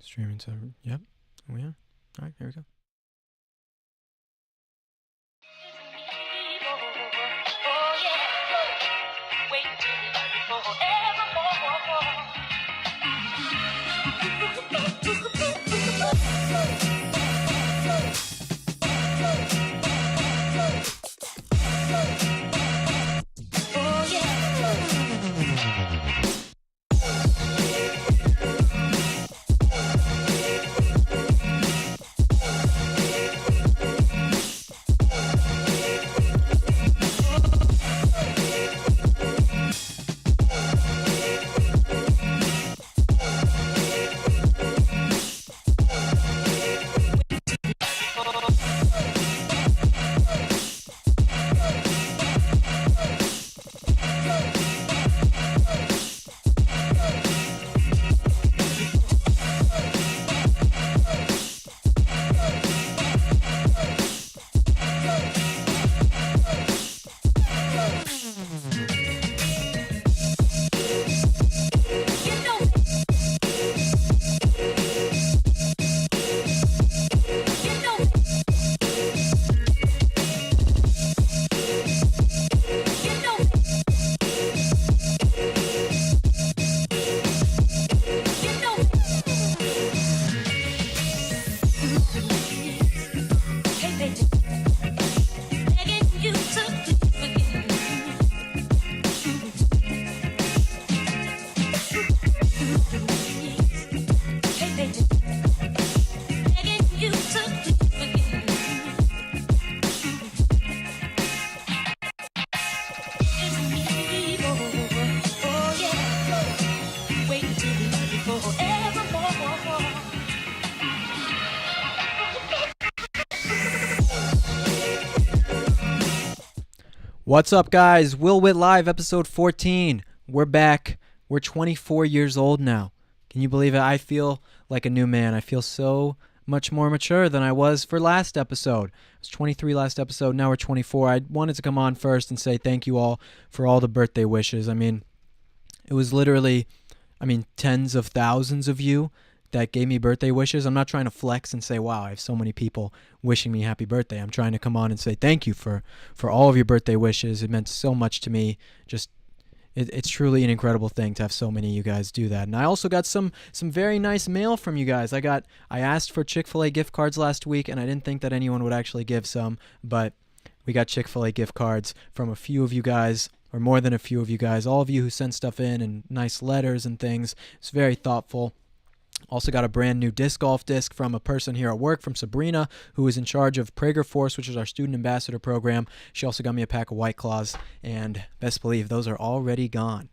Streaming to, yep. Oh, yeah. All right, here we go. What's up, guys? Will Witt Live, episode 14. We're back. We're 24 years old now. Can you believe it? I feel like a new man. I feel so much more mature than I was for last episode. I was 23 last episode. Now we're 24. I wanted to come on first and say thank you all for all the birthday wishes. I mean, it was literally, tens of thousands of you that gave me birthday wishes. I'm not trying to flex and say, wow, I have so many people wishing me happy birthday. I'm trying to come on and say thank you for all of your birthday wishes. It meant so much to me. It's truly an incredible thing to have so many of you guys do that. And I also got some very nice mail from you guys. I asked for Chick-fil-A gift cards last week, and I didn't think that anyone would actually give some, but we got Chick-fil-A gift cards from a few of you guys, or more than a few of you guys, all of you who sent stuff in and nice letters and things. It's very thoughtful. Also got a brand new disc golf disc from a person here at work, from Sabrina, who is in charge of Prager Force, which is our student ambassador program. She also got me a pack of White Claws, and best believe those are already gone.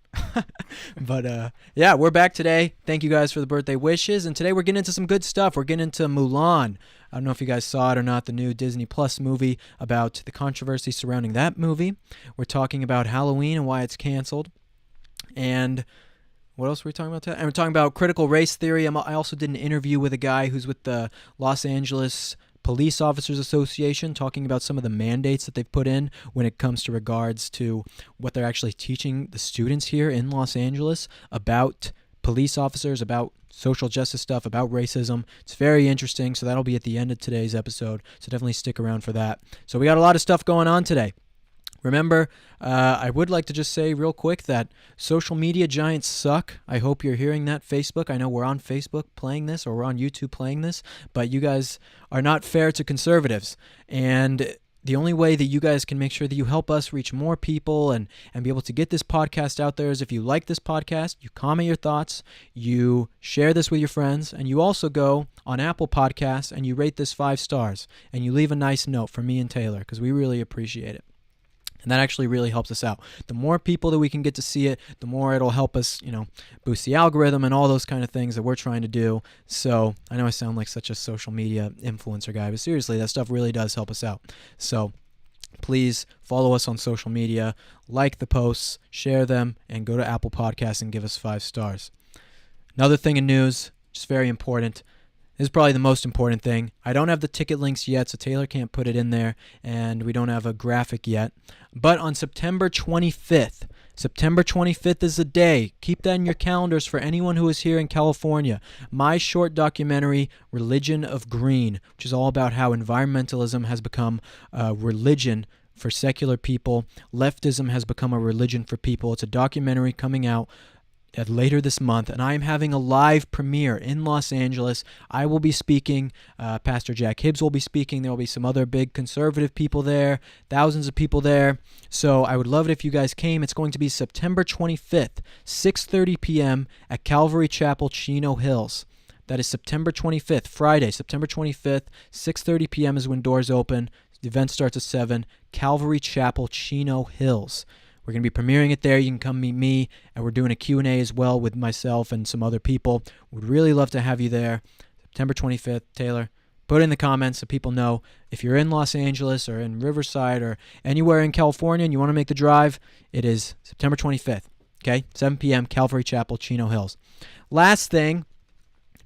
But yeah, we're back today. Thank you guys for the birthday wishes, and today we're getting into some good stuff. We're getting into Mulan. I don't know if you guys saw it or not, the new Disney Plus movie, about the controversy surrounding that movie. We're talking about Halloween and why it's canceled, and what else were we talking about today? And we're talking about critical race theory. I also did an interview with a guy who's with the Los Angeles Police Officers Association, talking about some of the mandates that they've put in when it comes to regards to what they're actually teaching the students here in Los Angeles about police officers, about social justice stuff, about racism. It's very interesting, so that'll be at the end of today's episode, so definitely stick around for that. So we got a lot of stuff going on today. Remember, I would like to just say real quick that social media giants suck. I hope you're hearing that. Facebook, I know we're on Facebook playing this, or we're on YouTube playing this, but you guys are not fair to conservatives. And the only way that you guys can make sure that you help us reach more people and be able to get this podcast out there is if you like this podcast, you comment your thoughts, you share this with your friends, and you also go on Apple Podcasts and you rate this 5 stars, and you leave a nice note for me and Taylor, because we really appreciate it. And that actually really helps us out. The more people that we can get to see it, the more it'll help us, boost the algorithm and all those kind of things that we're trying to do. So I know I sound like such a social media influencer guy, but seriously, that stuff really does help us out. So please follow us on social media, like the posts, share them, and go to Apple Podcasts and give us 5 stars. Another thing in news, just very important. This is probably the most important thing. I don't have the ticket links yet, so Taylor can't put it in there, and we don't have a graphic yet. But on September 25th, September 25th is the day. Keep that in your calendars for anyone who is here in California. My short documentary, Religion of Green, which is all about how environmentalism has become a religion for secular people. Leftism has become a religion for people. It's a documentary coming out later this month, and I am having a live premiere in Los Angeles. I will be speaking. Pastor Jack Hibbs will be speaking. There will be some other big conservative people there, thousands of people there. So I would love it if you guys came. It's going to be September 25th, 6:30 p.m. at Calvary Chapel, Chino Hills. That is September 25th, Friday, September 25th, 6:30 p.m. is when doors open. The event starts at 7, Calvary Chapel, Chino Hills. We're going to be premiering it there. You can come meet me, and we're doing a Q&A as well with myself and some other people. Would really love to have you there. September 25th, Taylor. Put it in the comments so people know. If you're in Los Angeles or in Riverside or anywhere in California and you want to make the drive, it is September 25th, okay? 7 p.m., Calvary Chapel, Chino Hills. Last thing,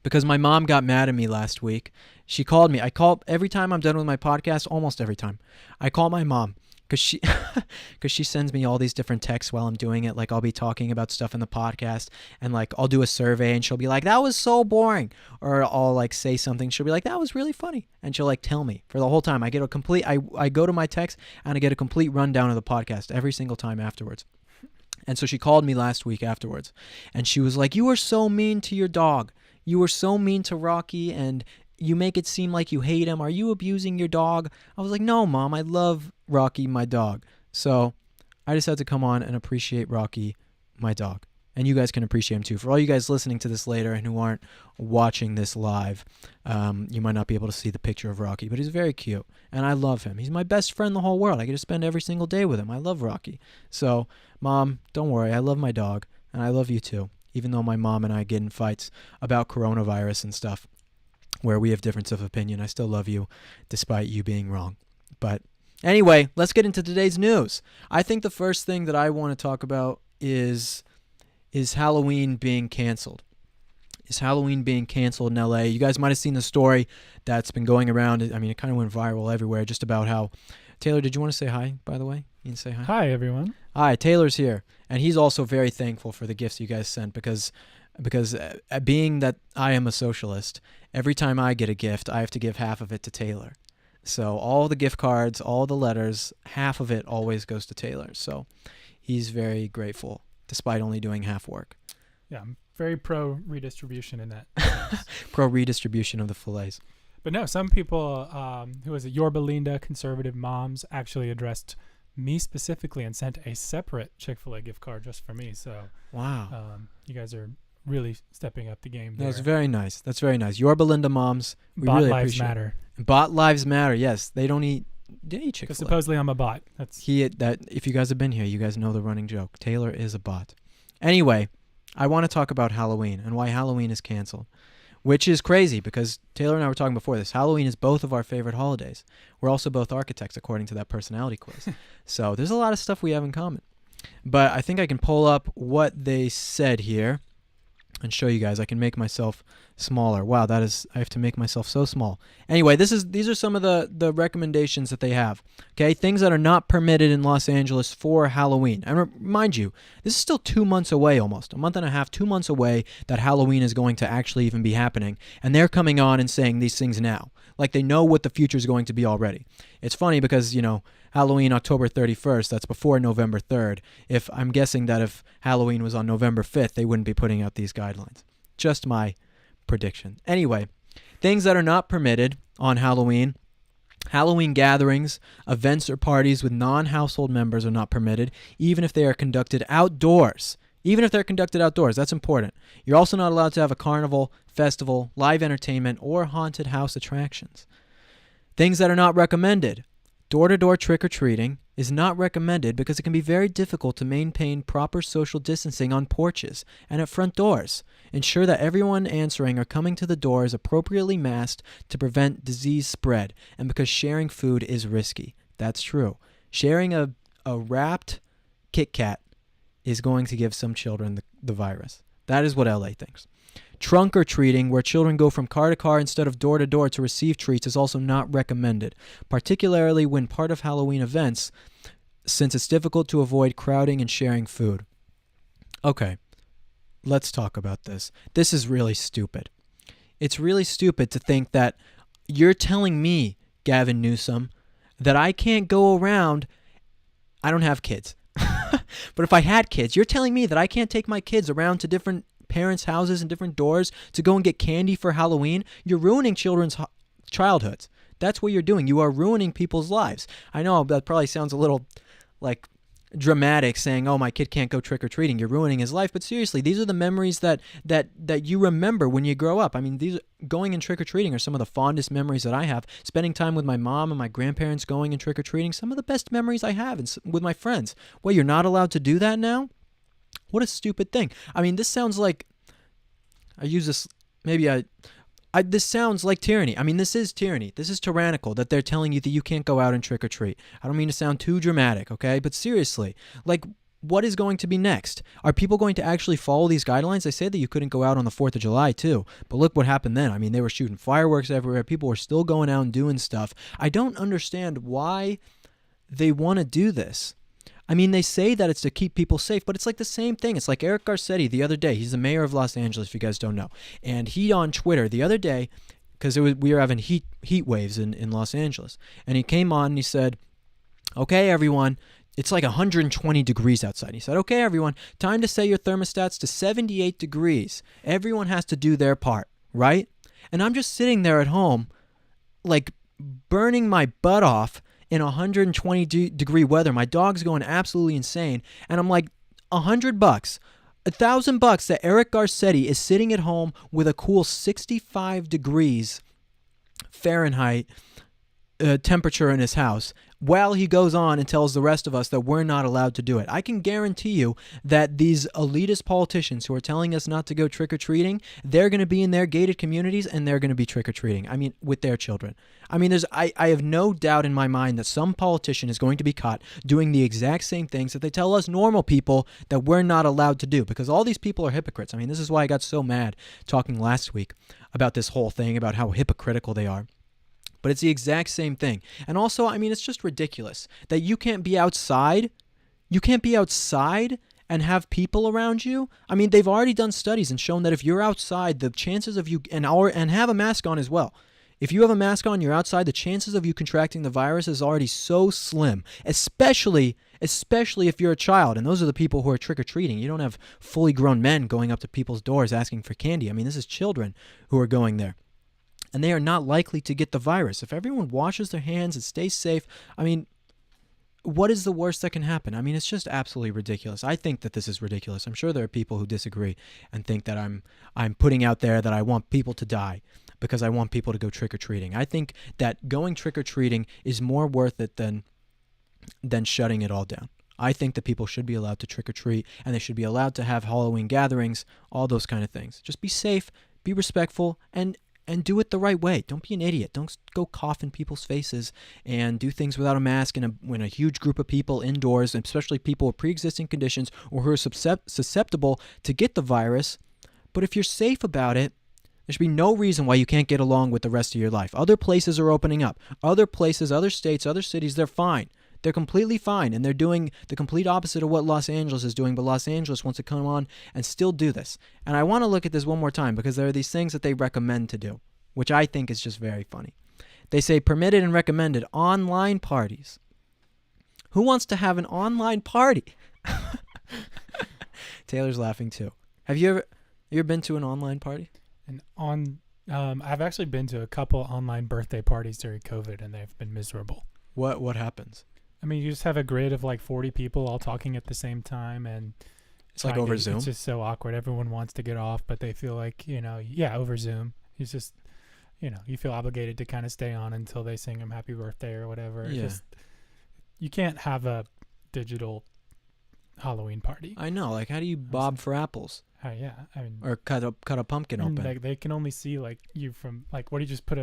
because my mom got mad at me last week, she called me. I call every time I'm done with my podcast, almost every time. I call my mom. Because she sends me all these different texts while I'm doing it. Like, I'll be talking about stuff in the podcast, and like I'll do a survey, and she'll be like, that was so boring. Or I'll like say something, she'll be like, that was really funny. And she'll like tell me for the whole time. I get a complete, I go to my text and I get a complete rundown of the podcast every single time afterwards. And so she called me last week afterwards, and she was like, you were so mean to your dog. You were so mean to Rocky, and you make it seem like you hate him. Are you abusing your dog? I was like, no, Mom, I love Rocky, my dog. So I just had to come on and appreciate Rocky, my dog. And you guys can appreciate him too. For all you guys listening to this later and who aren't watching this live, you might not be able to see the picture of Rocky, but he's very cute. And I love him. He's my best friend in the whole world. I get to spend every single day with him. I love Rocky. So, Mom, don't worry. I love my dog. And I love you too. Even though my mom and I get in fights about coronavirus and stuff, where we have difference of opinion, I still love you despite you being wrong. But anyway, let's get into today's news. I think the first thing that I want to talk about is Halloween being canceled. Is Halloween being canceled in LA? You guys might have seen the story that's been going around. I mean, it kind of went viral everywhere, just about how... Taylor, did you want to say hi, by the way? You can say hi. Hi, everyone. Hi, Taylor's here. And he's also very thankful for the gifts you guys sent because being that I am a socialist, every time I get a gift, I have to give half of it to Taylor. So all the gift cards, all the letters, half of it always goes to Taylor. So he's very grateful, despite only doing half work. Yeah, I'm very pro redistribution in that. Pro redistribution of the fillets. But no, some people, who was it, Your Belinda, conservative moms, actually addressed me specifically and sent a separate Chick-fil-A gift card just for me. So wow, you guys are really stepping up the game there. That's very nice. That's very nice. Your Belinda moms, we Bot really lives appreciate matter. It. Bot lives matter. Yes, they don't eat. They eat Chick-fil-A. Because supposedly I'm a bot. That's if you guys have been here, you guys know the running joke. Taylor is a bot. Anyway, I want to talk about Halloween and why Halloween is canceled, which is crazy because Taylor and I were talking before this. Halloween is both of our favorite holidays. We're also both architects, according to that personality quiz. So there's a lot of stuff we have in common. But I think I can pull up what they said here and show you guys. I can make myself smaller. Wow, I have to make myself so small. Anyway, these are some of the recommendations that they have. Okay, things that are not permitted in Los Angeles for Halloween. And mind you, this is still 2 months away almost. A month and a half, 2 months away that Halloween is going to actually even be happening. And they're coming on and saying these things now. Like they know what the future is going to be already. It's funny because, Halloween, October 31st, that's before November 3rd. I'm guessing that if Halloween was on November 5th, they wouldn't be putting out these guidelines. Just my prediction. Anyway, things that are not permitted on Halloween. Halloween gatherings, events or parties with non-household members are not permitted, even if they are conducted outdoors. Even if they're conducted outdoors, that's important. You're also not allowed to have a carnival, festival, live entertainment, or haunted house attractions. Things that are not recommended. Door-to-door trick-or-treating is not recommended because it can be very difficult to maintain proper social distancing on porches and at front doors. Ensure that everyone answering or coming to the door is appropriately masked to prevent disease spread, and because sharing food is risky. That's true. Sharing a wrapped Kit Kat is going to give some children the virus. That is what LA thinks. Trunk or treating, where children go from car to car instead of door to door to receive treats, is also not recommended, particularly when part of Halloween events since it's difficult to avoid crowding and sharing food. Okay, let's talk about this. This is really stupid. It's really stupid to think that you're telling me, Gavin Newsom, that I can't go around. I don't have kids. But if I had kids, you're telling me that I can't take my kids around to different parents' houses and different doors to go and get candy for Halloween? You're ruining children's childhoods. That's what you're doing. You are ruining people's lives. I know that probably sounds a little like dramatic, saying, "Oh, my kid can't go trick-or-treating. You're ruining his life." But seriously, these are the memories that you remember when you grow up. I mean, these going and trick-or-treating are some of the fondest memories that I have. Spending time with my mom and my grandparents going and trick-or-treating, some of the best memories I have, and with my friends. Well, you're not allowed to do that now? What a stupid thing. I mean, this sounds like, I use this, this sounds like tyranny. I mean, this is tyranny. This is tyrannical that they're telling you that you can't go out and trick or treat. I don't mean to sound too dramatic, okay? But seriously, like, what is going to be next? Are people going to actually follow these guidelines? They said that you couldn't go out on the 4th of July too, but look what happened then. I mean, they were shooting fireworks everywhere. People were still going out and doing stuff. I don't understand why they want to do this. I mean, they say that it's to keep people safe, but it's like the same thing. It's like Eric Garcetti the other day. He's the mayor of Los Angeles, if you guys don't know. And he on Twitter the other day, because we were having heat waves in Los Angeles, and he came on and he said, "Okay, everyone, it's like 120 degrees outside." He said, "Okay, everyone, time to set your thermostats to 78 degrees. Everyone has to do their part, right?" And I'm just sitting there at home, like burning my butt off in 120 degree weather. My dog's going absolutely insane. And I'm like, $100, $1,000 that Eric Garcetti is sitting at home with a cool 65 degrees Fahrenheit temperature in his house, while he goes on and tells the rest of us that we're not allowed to do it. I can guarantee you that these elitist politicians who are telling us not to go trick-or-treating, they're going to be in their gated communities and they're going to be trick-or-treating. I mean, with their children. I mean, I have no doubt in my mind that some politician is going to be caught doing the exact same things that they tell us normal people that we're not allowed to do, because all these people are hypocrites. I mean, this is why I got so mad talking last week about this whole thing, about how hypocritical they are. But it's the exact same thing. And also, I mean, it's just ridiculous that you can't be outside. You can't be outside and have people around you. I mean, they've already done studies and shown that if you're outside, the chances of you, and have a mask on as well. If you have a mask on, you're outside, the chances of you contracting the virus is already so slim, especially if you're a child. And those are the people who are trick-or-treating. You don't have fully grown men going up to people's doors asking for candy. I mean, this is children who are going there. And they are not likely to get the virus. If everyone washes their hands and stays safe, I mean, what is the worst that can happen? I mean, it's just absolutely ridiculous. I think that this is ridiculous. I'm sure there are people who disagree and think that I'm putting out there that I want people to die because I want people to go trick-or-treating. I think that going trick-or-treating is more worth it than shutting it all down. I think that people should be allowed to trick-or-treat, and they should be allowed to have Halloween gatherings, all those kind of things. Just be safe, be respectful, and do it the right way. Don't be an idiot. Don't go cough in people's faces and do things without a mask when a huge group of people indoors, and especially people with pre-existing conditions or who are susceptible to get the virus. But if you're safe about it, there should be no reason why you can't get along with the rest of your life. Other places are opening up. Other places, other states, other cities, they're fine. They're completely fine, and they're doing the complete opposite of what Los Angeles is doing, but Los Angeles wants to come on and still do this. And I want to look at this one more time because there are these things that they recommend to do, which I think is just very funny. They say permitted and recommended online parties. Who wants to have an online party? Taylor's laughing too. Have you ever been to an online party? I've actually been to a couple online birthday parties during COVID, and they've been miserable. What happens? I mean, you just have a grid of like 40 people all talking at the same time, and it's like over Zoom. It's just so awkward. Everyone wants to get off, but they feel like, over Zoom. It's just, you feel obligated to kind of stay on until they sing them happy birthday or whatever. Yeah. You can't have a digital Halloween party. I know. Like, how do you bob for apples? Yeah, I mean, or cut a pumpkin open. Like, they can only see like you from like, what do you just put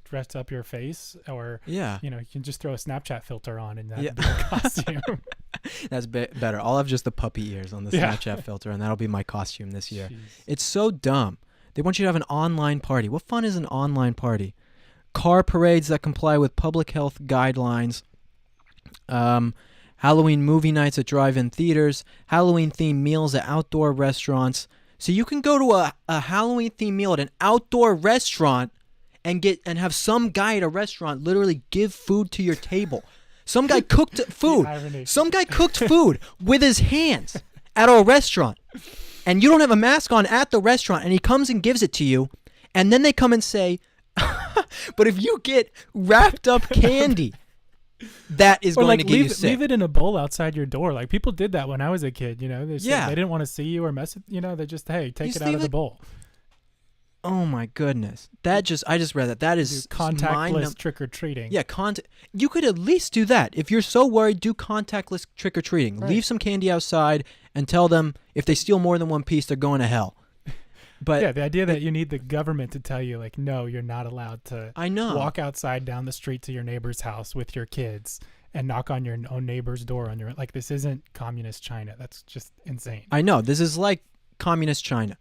dress up your face, or yeah, you can just throw a Snapchat filter on and that'd be a costume. That's better. I'll have just the puppy ears on the Snapchat filter, and that'll be my costume this year. Jeez. It's so dumb. They want you to have an online party. What fun is an online party? Car parades that comply with public health guidelines. Halloween movie nights at drive-in theaters, Halloween-themed meals at outdoor restaurants. So you can go to a Halloween-themed meal at an outdoor restaurant and have some guy at a restaurant literally give food to your table. Some guy cooked food. Some guy cooked food with his hands at a restaurant. And you don't have a mask on at the restaurant, and he comes and gives it to you, and then they come and say, but if you get wrapped up candy, that is going to get you sick. Leave it in a bowl outside your door. Like, people did that when I was a kid, you know. They didn't want to see you or mess with, you know, they just, hey, take it out of the bowl. Oh my goodness. I just read that. That is contactless trick-or-treating. Yeah, you could at least do that. If you're so worried, do contactless trick-or-treating. Right. Leave some candy outside and tell them if they steal more than one piece, they're going to hell. But yeah, the idea that you need the government to tell you, like, no, you're not allowed to walk outside down the street to your neighbor's house with your kids and knock on your own neighbor's door on your, like, this isn't communist China. That's just insane. I know. This is like communist China.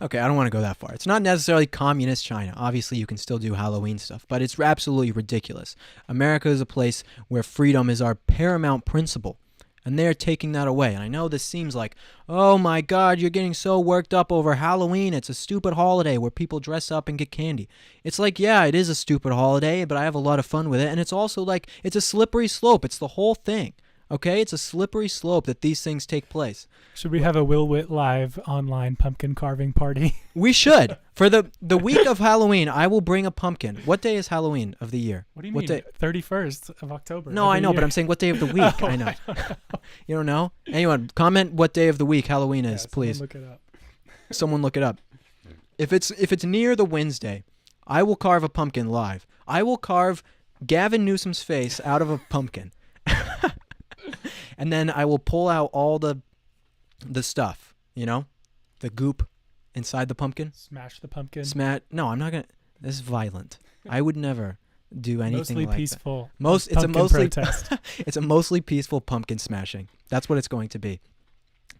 Okay, I don't want to go that far. It's not necessarily communist China. Obviously, you can still do Halloween stuff, but it's absolutely ridiculous. America is a place where freedom is our paramount principle, and they're taking that away. And I know this seems like, oh my God, you're getting so worked up over Halloween. It's a stupid holiday where people dress up and get candy. It's like, yeah, it is a stupid holiday, but I have a lot of fun with it. And it's also like, it's a slippery slope. It's the whole thing. Okay, it's a slippery slope that these things take place. Should we have a Will Witt live online pumpkin carving party? We should. For the week of Halloween, I will bring a pumpkin. What day is Halloween of the year? What do you mean? 31st of October. No, I know, but I'm saying what day of the week. I know. You don't know? Anyone, comment what day of the week Halloween is, please. Someone look it up. Someone look it up. If it's near the Wednesday, I will carve a pumpkin live. I will carve Gavin Newsom's face out of a pumpkin. And then I will pull out all the stuff, you know, the goop inside the pumpkin. Smash the pumpkin. No, I'm not gonna. This is violent. I would never do anything mostly like peaceful. That. It's a mostly protest. It's a mostly peaceful pumpkin smashing. That's what it's going to be.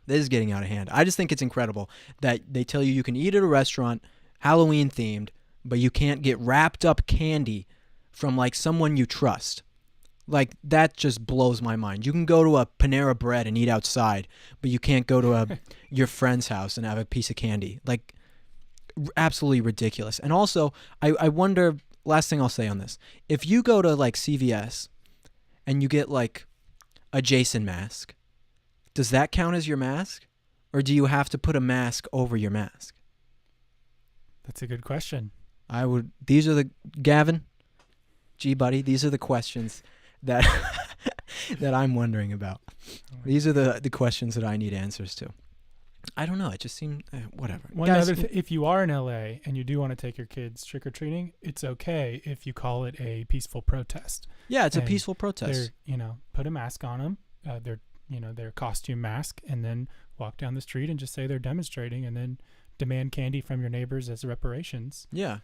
This is getting out of hand. I just think it's incredible that they tell you can eat at a restaurant, Halloween themed, but you can't get wrapped up candy from like someone you trust. Like, that just blows my mind. You can go to a Panera Bread and eat outside, but you can't go to your friend's house and have a piece of candy. Like, absolutely ridiculous. And also, I wonder, last thing I'll say on this, if you go to, like, CVS and you get, like, a Jason mask, does that count as your mask? Or do you have to put a mask over your mask? That's a good question. Gavin, G-Buddy, these are the questions that that I'm wondering about. These are the questions that I need answers to. I don't know. It just seemed whatever. If you are in LA and you do want to take your kids trick or treating, it's okay if you call it a peaceful protest. Yeah, it's a peaceful protest. Put a mask on them, their costume mask, and then walk down the street and just say they're demonstrating, and then demand candy from your neighbors as reparations. Yeah.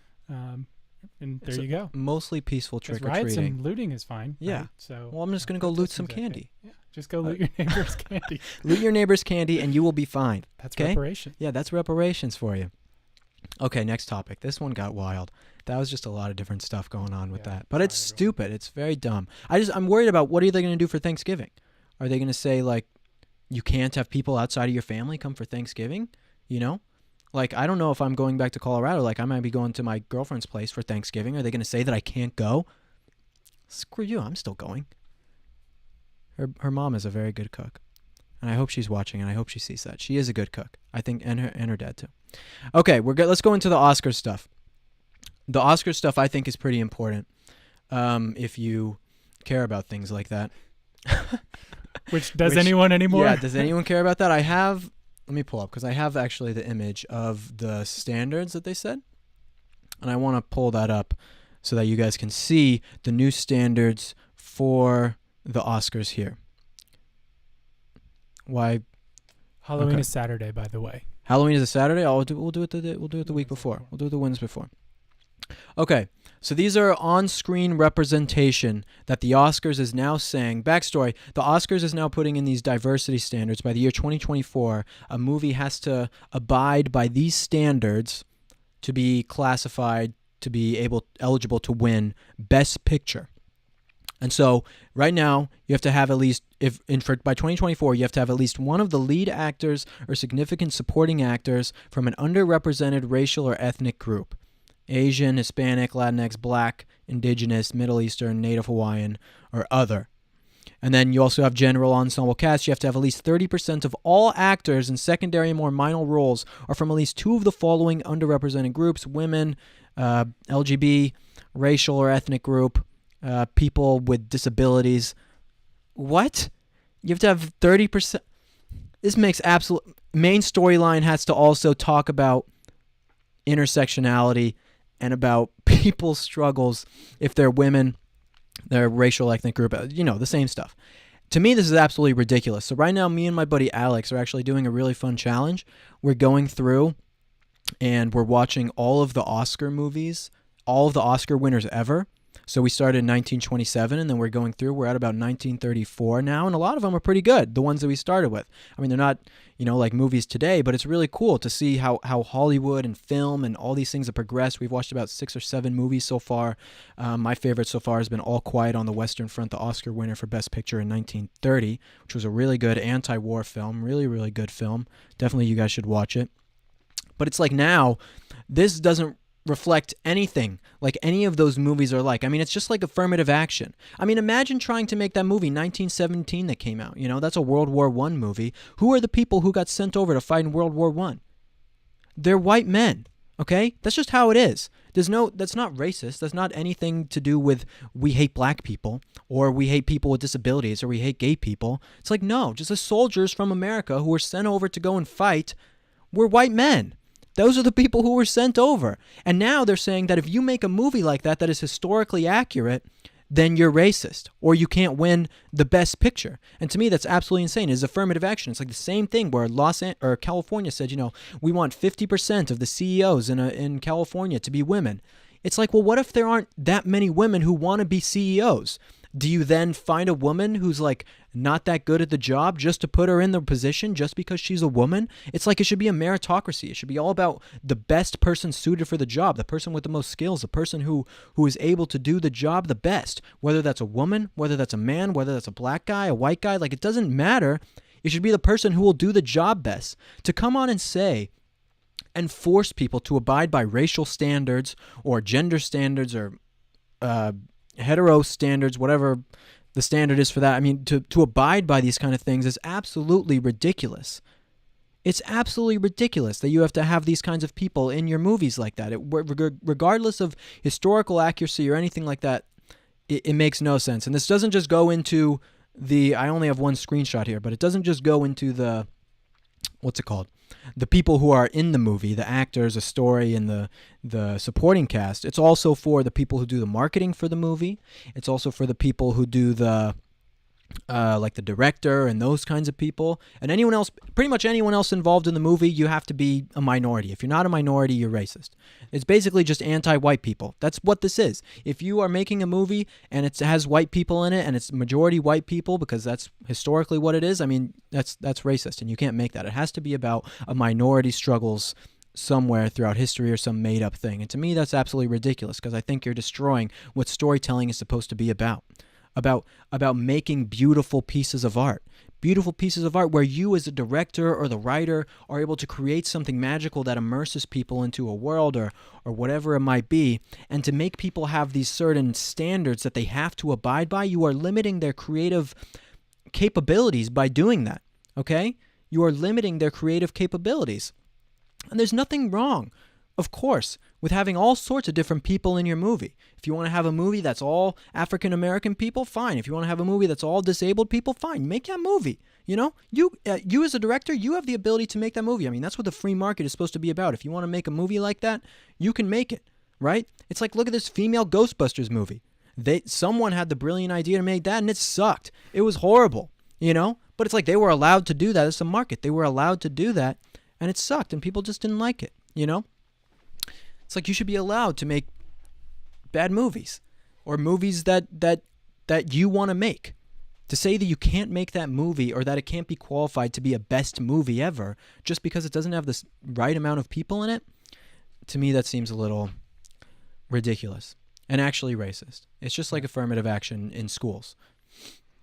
And there you go. Mostly peaceful trick-or-treating. Riots and looting is fine. Yeah. Right? So, well, I'm just going to go loot some candy. Okay. Yeah. Just go loot your neighbor's candy. Loot your neighbor's candy and you will be fine. That's reparations. Yeah, that's reparations for you. Okay, next topic. This one got wild. That was just a lot of different stuff going on with that. But it's stupid. It's very dumb. I'm worried about what are they going to do for Thanksgiving? Are they going to say, like, you can't have people outside of your family come for Thanksgiving? You know? Like, I don't know if I'm going back to Colorado. Like, I might be going to my girlfriend's place for Thanksgiving. Are they going to say that I can't go? Screw you. I'm still going. Her mom is a very good cook. And I hope she's watching, and I hope she sees that. She is a good cook, I think, and her dad, too. Okay, let's go into the Oscar stuff. The Oscar stuff, I think, is pretty important if you care about things like that. Does anyone anymore? Yeah, does anyone care about that? Let me pull up, because I have actually the image of the standards that they said. And I want to pull that up so that you guys can see the new standards for the Oscars here. Why? Halloween is Saturday, by the way. Halloween is a Saturday? We'll do it the week before. We'll do it the Wednesday before. Okay, so these are on-screen representation that the Oscars is now saying. Backstory, the Oscars is now putting in these diversity standards. By the year 2024, a movie has to abide by these standards to be classified, to be eligible to win Best Picture. And so right now, you have to have at least, by 2024, you have to have at least one of the lead actors or significant supporting actors from an underrepresented racial or ethnic group. Asian, Hispanic, Latinx, Black, Indigenous, Middle Eastern, Native Hawaiian, or other. And then you also have general ensemble cast. You have to have at least 30% of all actors in secondary and more minor roles are from at least two of the following underrepresented groups: women, LGBT, racial or ethnic group, people with disabilities. What? You have to have 30%. This makes absolute... Main storyline has to also talk about intersectionality and about people's struggles if they're women, their racial ethnic group, the same stuff. To me, this is absolutely ridiculous. So right now, me and my buddy Alex are actually doing a really fun challenge. We're going through and we're watching all of the Oscar movies, all of the Oscar winners ever. So we started in 1927, and then we're going through. We're at about 1934 now, and a lot of them are pretty good, the ones that we started with. I mean, they're not, like movies today, but it's really cool to see how Hollywood and film and all these things have progressed. We've watched about 6 or 7 movies so far. My favorite so far has been All Quiet on the Western Front, the Oscar winner for Best Picture in 1930, which was a really good anti-war film, really, really good film. Definitely you guys should watch it. But it's like now, this doesn't reflect anything like any of those movies are like. I mean, it's just like affirmative action. I mean, imagine trying to make that movie 1917 that came out. That's a World War I movie. Who are the people who got sent over to fight in World War I? They're white men, okay? That's just how it is. That's not racist. That's not anything to do with we hate black people or we hate people with disabilities or we hate gay people. It's like, no, just the soldiers from America who were sent over to go and fight were white men. Those are the people who were sent over. And now they're saying that if you make a movie like that is historically accurate, then you're racist or you can't win the best picture. And to me, that's absolutely insane. It's affirmative action. It's like the same thing where California said, we want 50% of the CEOs in California to be women. It's like, well, what if there aren't that many women who want to be CEOs? Do you then find a woman who's like not that good at the job just to put her in the position just because she's a woman? It's like it should be a meritocracy. It should be all about the best person suited for the job, the person with the most skills, the person who is able to do the job the best, whether that's a woman, whether that's a man, whether that's a black guy, a white guy. Like, it doesn't matter. It should be the person who will do the job best. To come on and say and force people to abide by racial standards or gender standards or hetero standards, whatever the standard is for that. I mean, to abide by these kind of things is absolutely ridiculous. It's absolutely ridiculous that you have to have these kinds of people in your movies like that. Regardless of historical accuracy or anything like that, it makes no sense. And this doesn't just go into I only have one screenshot here, but it doesn't just go into what's it called? The people who are in the movie, the actors, the story, and the supporting cast. It's also for the people who do the marketing for the movie. It's also for the people who do like the director and those kinds of people. And anyone else, pretty much anyone else involved in the movie, you have to be a minority. If you're not a minority, you're racist. It's basically just anti-white people. That's what this is. If you are making a movie and it has white people in it and it's majority white people, because that's historically what it is, I mean, that's racist, and you can't make that. It has to be about a minority struggles somewhere throughout history or some made-up thing. And to me, that's absolutely ridiculous, because I think you're destroying what storytelling is supposed to be about making beautiful pieces of art where you as a director or the writer are able to create something magical that immerses people into a world or whatever it might be. And to make people have these certain standards that they have to abide by, you are limiting their creative capabilities by doing that, okay? You are limiting their creative capabilities. And there's nothing wrong, of course, with having all sorts of different people in your movie. If you want to have a movie that's all African American people, fine. If you want to have a movie that's all disabled people, fine. Make that movie. You as a director, you have the ability to make that movie. I mean, that's what the free market is supposed to be about. If you want to make a movie like that, you can make it, right? It's like, look at this female Ghostbusters movie. Someone had the brilliant idea to make that, and it sucked. It was horrible, But it's like they were allowed to do that. It's a market. They were allowed to do that, and it sucked, and people just didn't like it, It's like you should be allowed to make bad movies or movies that you want to make. To say that you can't make that movie or that it can't be qualified to be a best movie ever just because it doesn't have this right amount of people in it, to me that seems a little ridiculous. and actually racist. It's just like affirmative action in schools.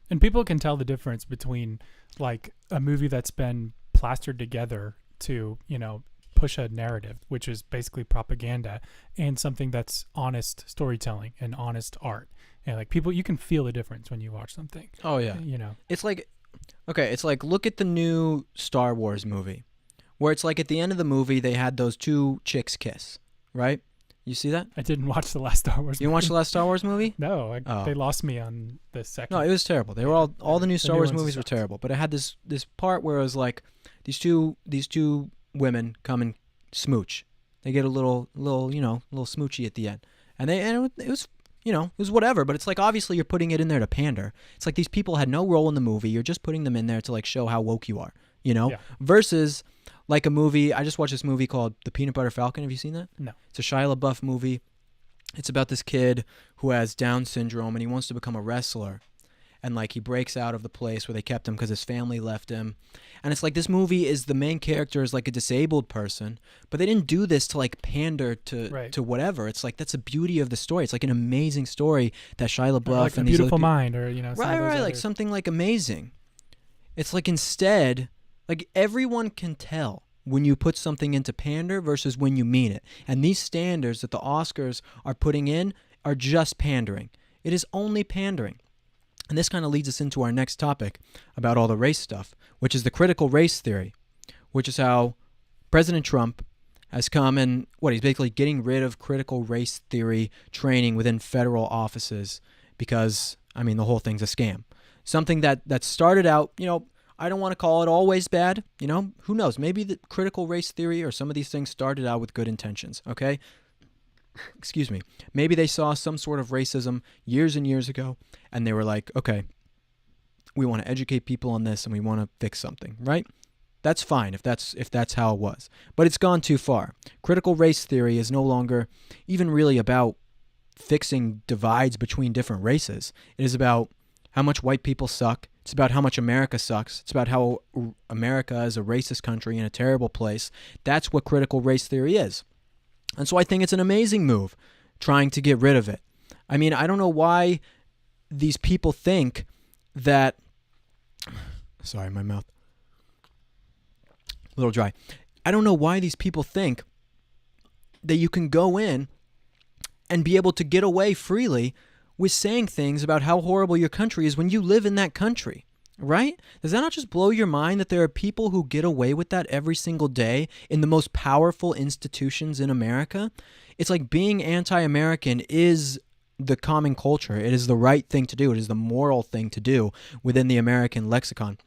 And people can tell the difference between like a movie that's been plastered together to, push a narrative, which is basically propaganda, and something that's honest storytelling and honest art. And like people, you can feel the difference when you watch something. Oh yeah. It's like, okay, it's like, look at the new Star Wars movie, where it's like at the end of the movie, they had those two chicks kiss, right? You see that? I didn't watch the last Star Wars movie. You didn't watch the last Star Wars movie? No, they lost me on the second. No, it was terrible. They were all the new Star Wars movies were terrible. But it had this part where it was like these two women come and smooch. They get a little smoochy at the end, and it was whatever. But it's like obviously you're putting it in there to pander. It's like these people had no role in the movie. You're just putting them in there to like show how woke you are, versus like a movie. I just watched this movie called The Peanut Butter Falcon. Have you seen that? No. It's a Shia LaBeouf movie. It's about this kid who has Down syndrome and he wants to become a wrestler. And like he breaks out of the place where they kept him because his family left him. And it's like this movie is the main character is like a disabled person, but they didn't do this to like pander to whatever. It's like that's the beauty of the story. It's like an amazing story that Shia LaBeouf like and A Beautiful Mind or right, like something like amazing. It's like instead, like everyone can tell when you put something into pander versus when you mean it. And these standards that the Oscars are putting in are just pandering. It is only pandering. And this kind of leads us into our next topic about all the race stuff, which is the critical race theory, which is how President Trump has come and he's basically getting rid of critical race theory training within federal offices because, the whole thing's a scam. Something that started out, I don't want to call it always bad. Who knows? Maybe the critical race theory or some of these things started out with good intentions, okay? Excuse me. Maybe they saw some sort of racism years and years ago, and they were like, okay, we want to educate people on this and we want to fix something, right? That's fine if that's how it was. But it's gone too far. Critical race theory is no longer even really about fixing divides between different races. It is about how much white people suck. It's about how much America sucks. It's about how America is a racist country and a terrible place. That's what critical race theory is. And so I think it's an amazing move trying to get rid of it. I don't know why these people think that... Sorry, my mouth. A little dry. I don't know why these people think that you can go in and be able to get away freely with saying things about how horrible your country is when you live in that country. Right? Does that not just blow your mind that there are people who get away with that every single day in the most powerful institutions in America? It's like being anti-American is the common culture. It is the right thing to do. It is the moral thing to do within the American lexicon.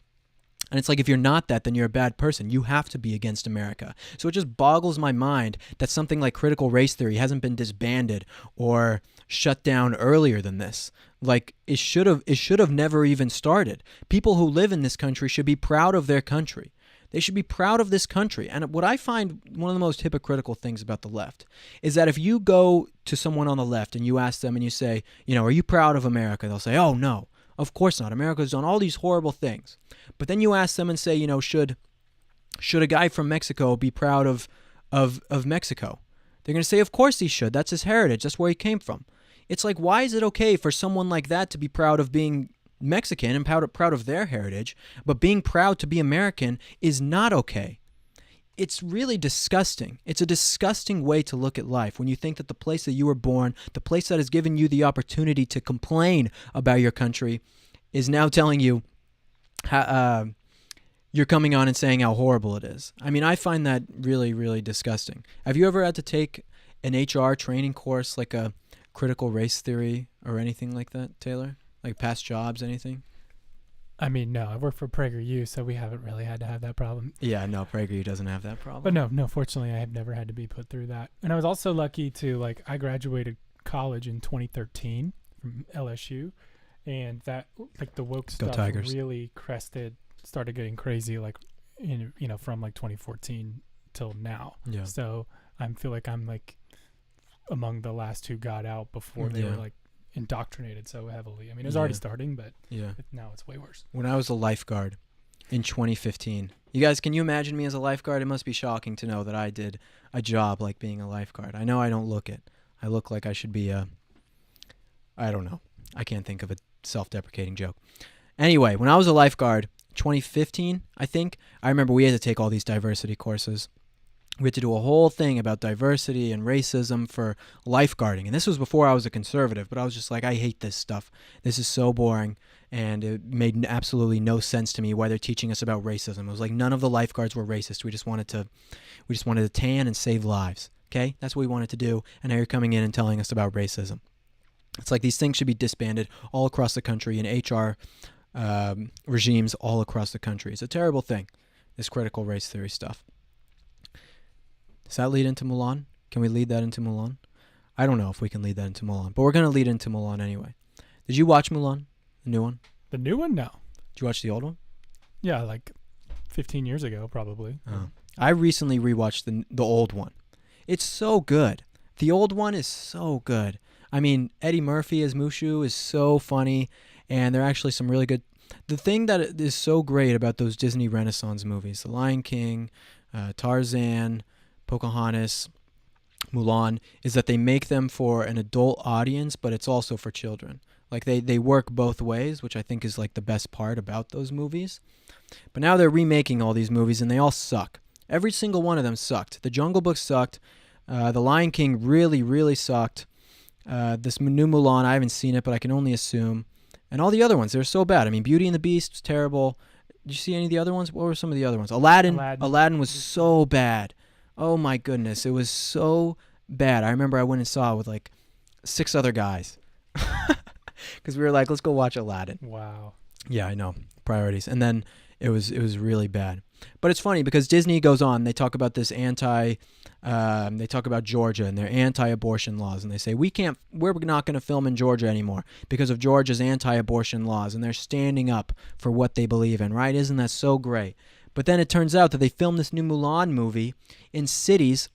And it's like if you're not that, then you're a bad person. You have to be against America. So it just boggles my mind that something like critical race theory hasn't been disbanded or shut down earlier than this. Like it should have never even started. People who live in this country should be proud of their country. They should be proud of this country. And what I find one of the most hypocritical things about the left is that if you go to someone on the left and you ask them and you say, are you proud of America? They'll say, oh, no, of course not. America's done all these horrible things. But then you ask them and say, should a guy from Mexico be proud of Mexico? They're going to say, of course he should. That's his heritage. That's where he came from. It's like, why is it okay for someone like that to be proud of being Mexican and proud of their heritage, but being proud to be American is not okay? It's really disgusting. It's a disgusting way to look at life when you think that the place that you were born, the place that has given you the opportunity to complain about your country, is now telling you you're coming on and saying how horrible it is. I find that really, really disgusting. Have you ever had to take an HR training course like a critical race theory or anything like that, Taylor? Like past jobs, anything? No, I work for PragerU, so we haven't really had to have that problem. Yeah, no, PragerU doesn't have that problem. But no, fortunately, I have never had to be put through that. And I was also lucky to, I graduated college in 2013 from LSU, and that, the woke stuff really started getting crazy, from 2014 till now. Yeah. So I feel like I'm, among the last who got out before they were, indoctrinated so heavily. It was already starting, but now it's way worse. When I was a lifeguard in 2015, you guys, can you imagine me as a lifeguard? It must be shocking to know that I did a job like being a lifeguard. I know I don't look it. I look like I should be a I don't know. I can't think of a self-deprecating joke. Anyway, when I was a lifeguard, 2015, I think, I remember we had to take all these diversity courses. We had to do a whole thing about diversity and racism for lifeguarding. And this was before I was a conservative, but I was just like, I hate this stuff. This is so boring. And it made absolutely no sense to me why they're teaching us about racism. It was like none of the lifeguards were racist. We just wanted to tan and save lives. Okay? That's what we wanted to do. And now you're coming in and telling us about racism. It's like these things should be disbanded all across the country in HR regimes all across the country. It's a terrible thing, this critical race theory stuff. Does that lead into Mulan? Can we lead that into Mulan? I don't know if we can lead that into Mulan, but we're going to lead into Mulan anyway. Did you watch Mulan, the new one? The new one? No. Did you watch the old one? Yeah, like 15 years ago, probably. Oh. I recently rewatched the old one. It's so good. The old one is so good. I mean, Eddie Murphy as Mushu is so funny, and there are actually some really good... The thing that is so great about those Disney Renaissance movies, The Lion King, Tarzan, Pocahontas, Mulan, is that they make them for an adult audience, but it's also for children. Like they work both ways, which I think is like the best part about those movies. But now they're remaking all these movies, and they all suck. Every single one of them sucked. The Jungle Book sucked. The Lion King really, really sucked. This new Mulan, I haven't seen it, but I can only assume. And all the other ones, they're so bad. I mean, Beauty and the Beast was terrible. Did you see any of the other ones? What were some of the other ones? Aladdin was so bad. Oh my goodness, it was so bad. I remember I went and saw it with like 6 other guys. Because we were like, let's go watch Aladdin. Wow. Yeah, I know. Priorities. And then it was really bad. But it's funny because Disney goes on. They talk about this they talk about Georgia and their anti-abortion laws. And they say, we're not going to film in Georgia anymore because of Georgia's anti-abortion laws. And they're standing up for what they believe in, right? Isn't that so great? But then it turns out that they filmed this new Mulan movie in cities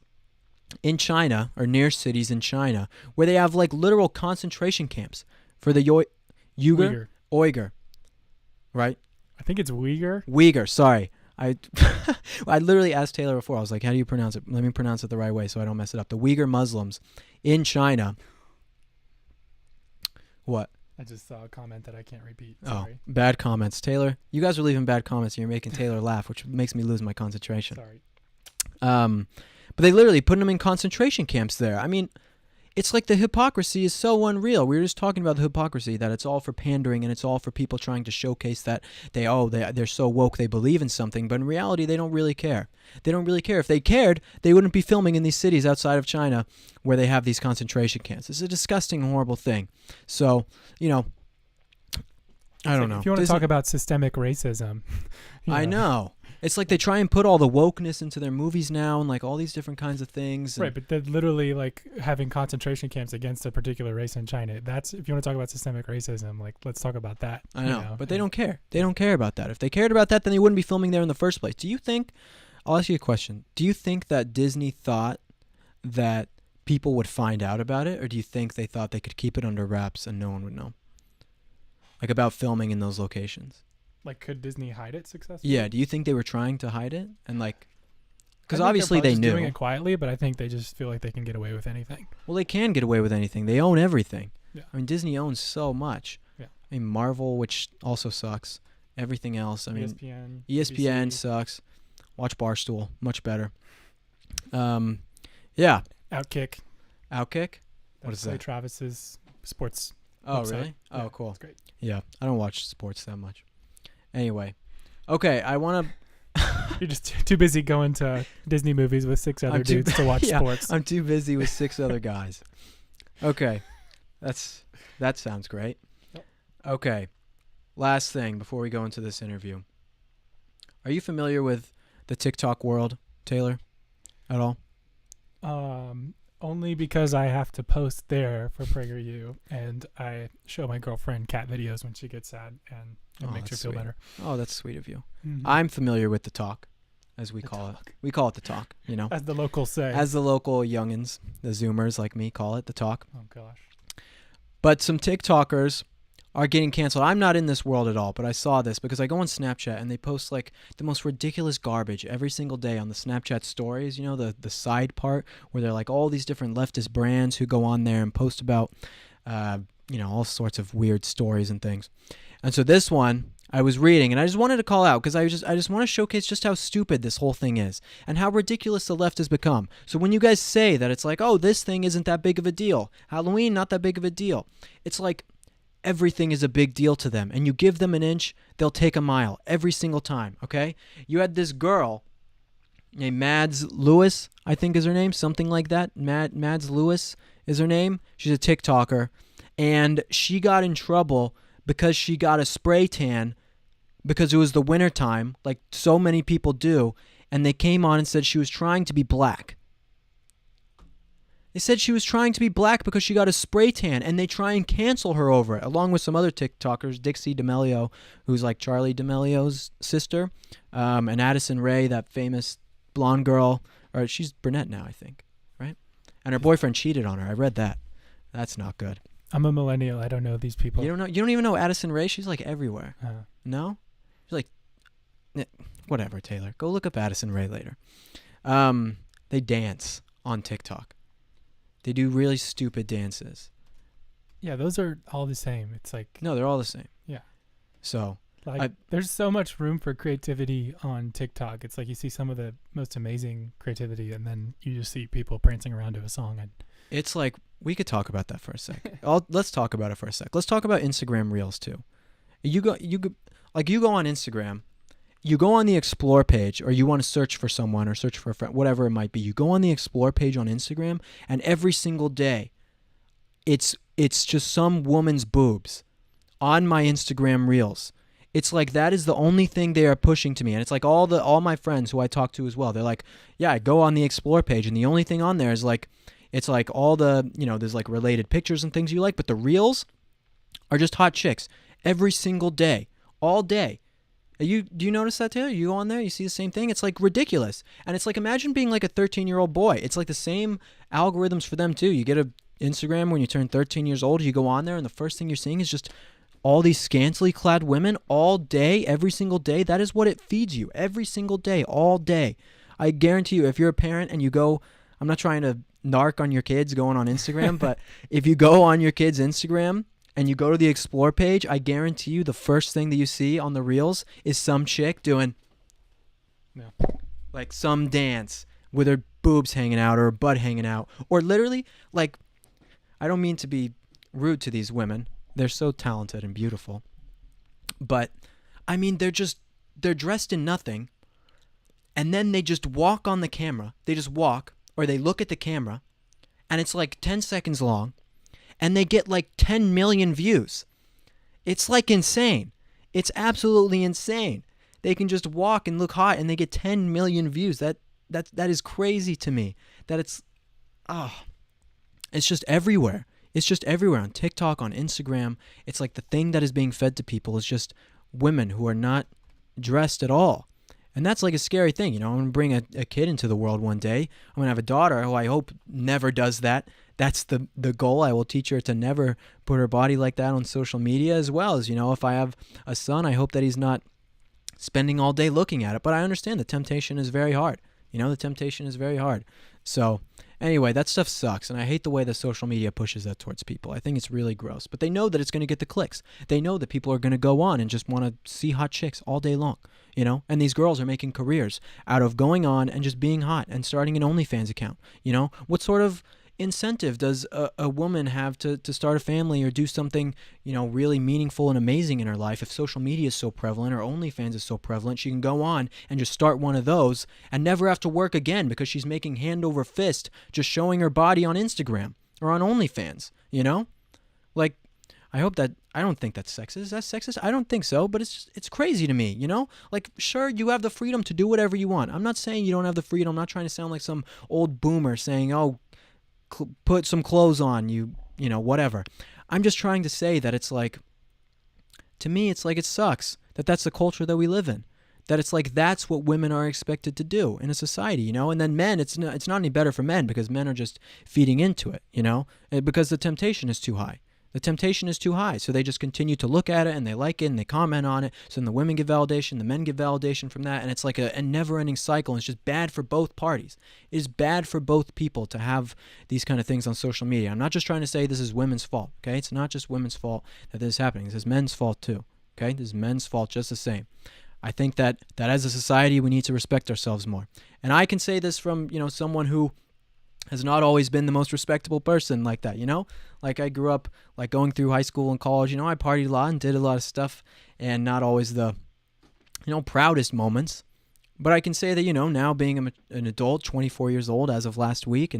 in China, or near cities in China, where they have like literal concentration camps for the Uyghur, right? I think it's Uyghur. Uyghur, sorry. I literally asked Taylor before. I was like, how do you pronounce it? Let me pronounce it the right way so I don't mess it up. The Uyghur Muslims in China. What? I just saw a comment that I can't repeat. Sorry. Oh, bad comments. Taylor, you guys are leaving bad comments and you're making Taylor laugh, which makes me lose my concentration. Sorry. But they literally put them in concentration camps there. I mean, it's like the hypocrisy is so unreal. We were just talking about the hypocrisy, that it's all for pandering and it's all for people trying to showcase that they're so woke, they believe in something. But in reality, they don't really care. They don't really care. If they cared, they wouldn't be filming in these cities outside of China where they have these concentration camps. It's a disgusting, horrible thing. So, I don't know. If you want to talk about systemic racism. I know. It's like they try and put all the wokeness into their movies now and like all these different kinds of things. Right, but they're literally like having concentration camps against a particular race in China. That's, if you want to talk about systemic racism, like let's talk about that. I know, but they don't care. They don't care about that. If they cared about that, then they wouldn't be filming there in the first place. Do you think, I'll ask you a question. Do you think that Disney thought that people would find out about it, or do you think they thought they could keep it under wraps and no one would know? Like about filming in those locations. Like, could Disney hide it successfully? Yeah. Do you think they were trying to hide it? And like, because obviously they knew. Doing it quietly, but I think they just feel like they can get away with anything. Well, they can get away with anything. They own everything. Yeah. I mean, Disney owns so much. Yeah. I mean, Marvel, which also sucks. Everything else. I mean, ESPN BBC. sucks. Watch Barstool, much better. Yeah. Outkick. What is that? Travis's sports. Oh, website. really? Yeah, Oh, cool. That's great. Yeah, I don't watch sports that much. Anyway, okay, I want to... You're just too busy going to Disney movies with 6 other dudes to watch sports. I'm too busy with 6 other guys. Okay, that sounds great. Yep. Okay, last thing before we go into this interview. Are you familiar with the TikTok world, Taylor, at all? Only because I have to post there for PragerU, and I show my girlfriend cat videos when she gets sad, and it makes her feel better. Oh, that's sweet of you. Mm-hmm. I'm familiar with the talk, as we call it. We call it the talk, As the locals say. As the local youngins, the Zoomers like me call it the talk. Oh, gosh. But some TikTokers are getting canceled. I'm not in this world at all, but I saw this because I go on Snapchat and they post like the most ridiculous garbage every single day on the Snapchat stories, the side part where they're like all these different leftist brands who go on there and post about, all sorts of weird stories and things. And so this one I was reading, and I just wanted to call out because I just want to showcase just how stupid this whole thing is and how ridiculous the left has become. So when you guys say that it's like, oh, this thing isn't that big of a deal, Halloween not that big of a deal, it's like everything is a big deal to them. And you give them an inch, they'll take a mile every single time. Okay? You had this girl named Mads Lewis, I think is her name, something like that. Mads Lewis is her name. She's a TikToker, and she got in trouble because she got a spray tan because it was the winter time, like so many people do, and they came on and said she was trying to be black. They said she was trying to be black because she got a spray tan, and they try and cancel her over it, along with some other TikTokers, Dixie D'Amelio, who's like Charlie D'Amelio's sister, and Addison Rae, that famous blonde girl, or she's brunette now, I think, right? And her boyfriend cheated on her. I read that. That's not good. I'm a millennial. I don't know these people. You don't know? You don't even know Addison Rae? She's like everywhere. No? She's like, whatever, Taylor. Go look up Addison Rae later. They dance on TikTok. They do really stupid dances. Yeah, those are all the same. It's like... No, they're all the same. Yeah. So... Like, there's so much room for creativity on TikTok. It's like you see some of the most amazing creativity, and then you just see people prancing around to a song. And it's like, we could talk about that for a sec. Let's talk about it for a sec. Let's talk about Instagram Reels too. You go on Instagram, you go on the Explore page, or you want to search for someone or search for a friend, whatever it might be. You go on the Explore page on Instagram, and every single day, it's just some woman's boobs on my Instagram Reels. It's like that is the only thing they are pushing to me. And it's like all my friends who I talk to as well. They're like, yeah, I go on the Explore page, and the only thing on there is like, it's like all the, there's like related pictures and things you like, but the Reels are just hot chicks every single day, all day. Do you notice that, Taylor? You go on there, you see the same thing? It's like ridiculous. And it's like, imagine being like a 13-year-old boy. It's like the same algorithms for them too. You get a Instagram when you turn 13 years old, you go on there, and the first thing you're seeing is just all these scantily clad women all day, every single day. That is what it feeds you every single day, all day. I guarantee you, if you're a parent and you go, I'm not trying to narc on your kids going on Instagram, but if you go on your kid's Instagram and you go to the Explore page, I guarantee you the first thing that you see on the Reels is some chick doing like some dance with her boobs hanging out or her butt hanging out. Or literally, like, I don't mean to be rude to these women. They're so talented and beautiful. But, I mean, they're dressed in nothing, and then they just walk on the camera. They just walk, or they look at the camera, and it's like 10 seconds long, and they get like 10 million views. It's like insane. It's absolutely insane. They can just walk and look hot, and they get 10 million views. That is crazy to me. That it's just everywhere. It's just everywhere, on TikTok, on Instagram. It's like the thing that is being fed to people is just women who are not dressed at all. And that's like a scary thing. I'm going to bring a kid into the world one day. I'm going to have a daughter who I hope never does that. That's the goal. I will teach her to never put her body like that on social media, as well as, if I have a son, I hope that he's not spending all day looking at it. But I understand the temptation is very hard. The temptation is very hard. So anyway, that stuff sucks, and I hate the way the social media pushes that towards people. I think it's really gross. But they know that it's going to get the clicks. They know that people are going to go on and just want to see hot chicks all day long, And these girls are making careers out of going on and just being hot and starting an OnlyFans account. What sort of incentive does a woman have to start a family or do something, really meaningful and amazing in her life if social media is so prevalent or OnlyFans is so prevalent? She can go on and just start one of those and never have to work again because she's making hand over fist just showing her body on Instagram or on OnlyFans, Like, I don't think that's sexist. Is that sexist? I don't think so, but it's crazy to me, Like, sure, you have the freedom to do whatever you want. I'm not saying you don't have the freedom. I'm not trying to sound like some old boomer saying, oh, put some clothes on, whatever. I'm just trying to say that it's like, to me, it's like it sucks that that's the culture that we live in. That it's like that's what women are expected to do in a society, And then men, it's not any better for men because men are just feeding into it, because the temptation is too high. The temptation is too high. So they just continue to look at it and they like it and they comment on it. So then the women give validation, the men give validation from that. And it's like a never-ending cycle. And it's just bad for both parties. It is bad for both people to have these kind of things on social media. I'm not just trying to say this is women's fault, okay? It's not just women's fault that this is happening. This is men's fault too, okay? This is men's fault just the same. I think that as a society, we need to respect ourselves more. And I can say this from, someone who has not always been the most respectable person like that, Like I grew up like going through high school and college, I partied a lot and did a lot of stuff and not always the, proudest moments. But I can say that, now being an adult, 24 years old as of last week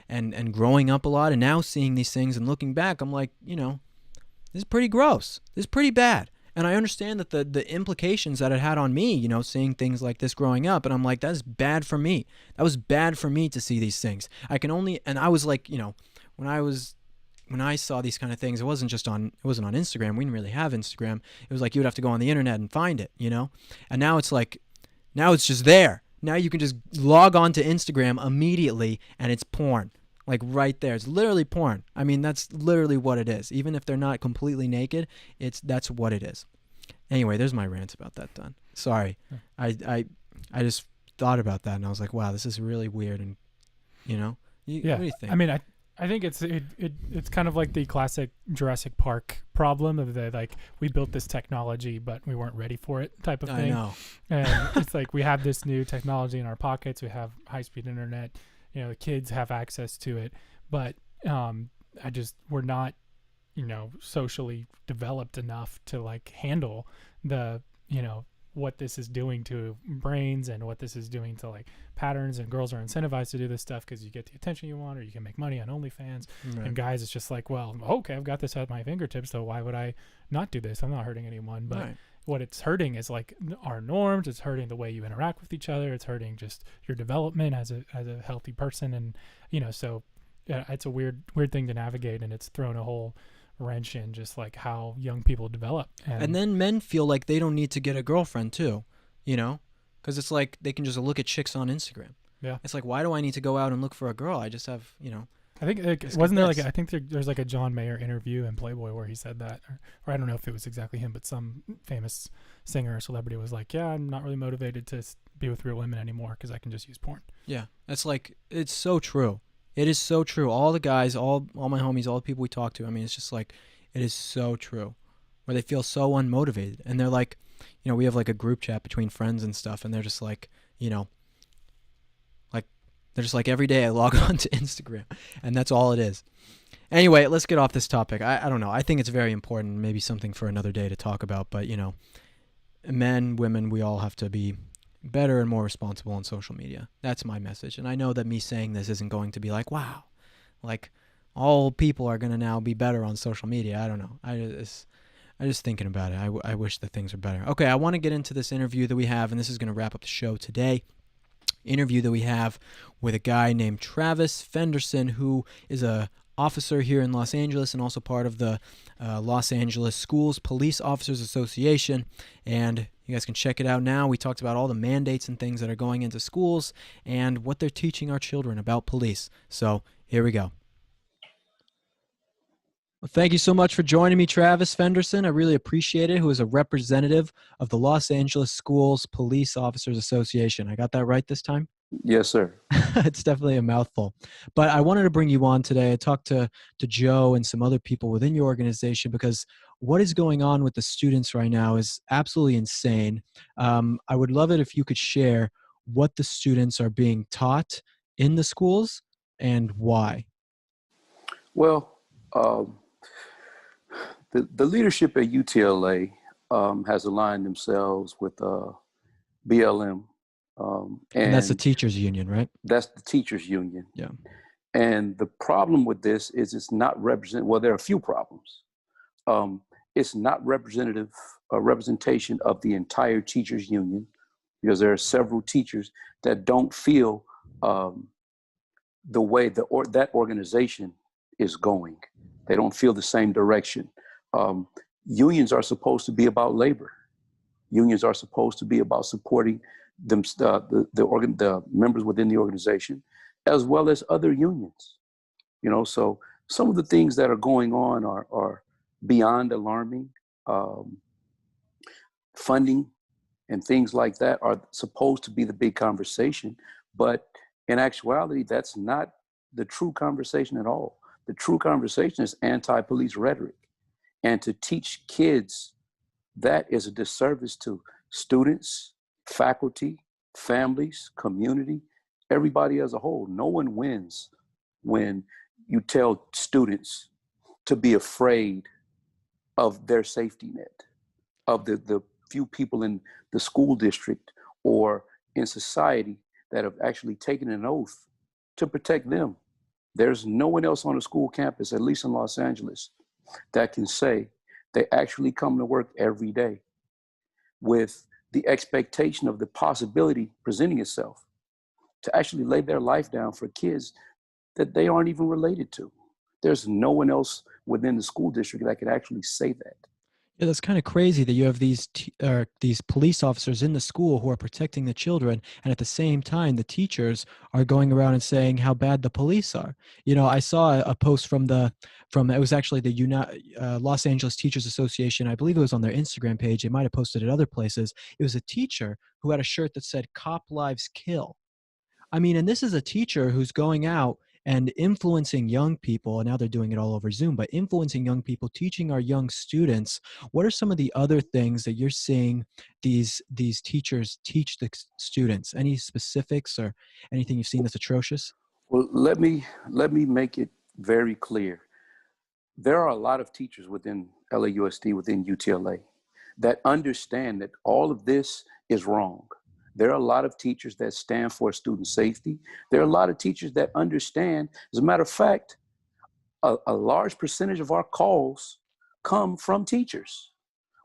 and growing up a lot and now seeing these things and looking back, I'm like, this is pretty gross. This is pretty bad. And I understand that the implications that it had on me, seeing things like this growing up. And I'm like, that's bad for me. That was bad for me to see these things. And I was like, when I saw these kind of things, it wasn't on Instagram. We didn't really have Instagram. It was like, you would have to go on the internet and find it, And now it's like, now it's just there. Now you can just log on to Instagram immediately and it's porn. Like right there. It's literally porn. I mean, that's literally what it is. Even if they're not completely naked, that's what it is. Anyway, there's my rant about that done. Sorry. I just thought about that and I was like, wow, this is really weird. And, what do you think? I mean, I think it's kind of like the classic Jurassic Park problem of we built this technology, but we weren't ready for it type of thing. I know. And it's like we have this new technology in our pockets. We have high-speed internet. The kids have access to it, but we're not, socially developed enough to like handle the, what this is doing to brains and what this is doing to like patterns. And girls are incentivized to do this stuff because you get the attention you want, or you can make money on OnlyFans. Right. And guys, it's just like, well, okay, I've got this at my fingertips, so why would I not do this? I'm not hurting anyone, but right. What it's hurting is like our norms. It's hurting the way you interact with each other. It's hurting just your development as a healthy person. And, so it's a weird thing to navigate, and it's thrown a whole wrench in just like how young people develop. And then men feel like they don't need to get a girlfriend too, because it's like they can just look at chicks on Instagram. Yeah. It's like, why do I need to go out and look for a girl? I just have, I think I think there's like a John Mayer interview in Playboy where he said that, or I don't know if it was exactly him, but some famous singer or celebrity was like, yeah, I'm not really motivated to be with real women anymore because I can just use porn. Yeah, that's like, it's so true. It is so true. All the guys, all my homies, all the people we talk to, I mean, it's just like, it is so true, where they feel so unmotivated. And they're like, we have like a group chat between friends and stuff, and they're just like, they're just like, every day I log on to Instagram, and that's all it is. Anyway, let's get off this topic. I don't know. I think it's very important, maybe something for another day to talk about. But, men, women, we all have to be better and more responsible on social media. That's my message. And I know that me saying this isn't going to be like, wow, like all people are going to now be better on social media. I don't know. I just thinking about it. I wish that things were better. Okay, I want to get into this interview that we have, and this is going to wrap up the show today. Interview that we have with a guy named Travis Fenderson, who is a officer here in Los Angeles and also part of the Los Angeles Schools Police Officers Association. And you guys can check it out now. We talked about all the mandates and things that are going into schools and what they're teaching our children about police. So here we go. Well, thank you so much for joining me, Travis Fenderson. I really appreciate it, who is a representative of the Los Angeles Schools Police Officers Association. I got that right this time? Yes, sir. It's definitely a mouthful. But I wanted to bring you on today. I talked to Joe and some other people within your organization because what is going on with the students right now is absolutely insane. I would love it if you could share what the students are being taught in the schools and why. Well, the leadership at UTLA has aligned themselves with BLM. And that's the teachers union, right? That's the teachers union. Yeah. And the problem with this is it's not represent. Well, there are a few problems. It's not representation of the entire teachers union, because there are several teachers that don't feel the way that organization is going. They don't feel the same direction. Unions are supposed to be about labor. Unions are supposed to be about supporting them, the members within the organization, as well as other unions. So some of the things that are going on are beyond alarming. Um, Funding and things like that are supposed to be the big conversation, but in actuality, that's not the true conversation at all. The true conversation is anti-police rhetoric. And to teach kids that is a disservice to students, faculty, families, community, everybody as a whole. No one wins when you tell students to be afraid of their safety net, of the few people in the school district or in society that have actually taken an oath to protect them. There's no one else on a school campus, at least in Los Angeles, that can say they actually come to work every day with the expectation of the possibility presenting itself to actually lay their life down for kids that they aren't even related to. There's no one else within the school district that could actually say that. Yeah, that's kind of crazy that you have these police officers in the school who are protecting the children, and at the same time, the teachers are going around and saying how bad the police are. You know, I saw a post from it was actually the Los Angeles Teachers Association. I believe it was on their Instagram page. They might have posted it other places. It was a teacher who had a shirt that said "Cop Lives Kill." I mean, and this is a teacher who's going out and influencing young people, and now they're doing it all over Zoom, but influencing young people, teaching our young students. What are some of the other things that you're seeing these teachers teach the students? Any specifics or anything you've seen that's atrocious? Well, let me make it very clear. There are a lot of teachers within LAUSD, within UTLA, that understand that all of this is wrong. There are a lot of teachers that stand for student safety. There are a lot of teachers that understand. As a matter of fact, a large percentage of our calls come from teachers,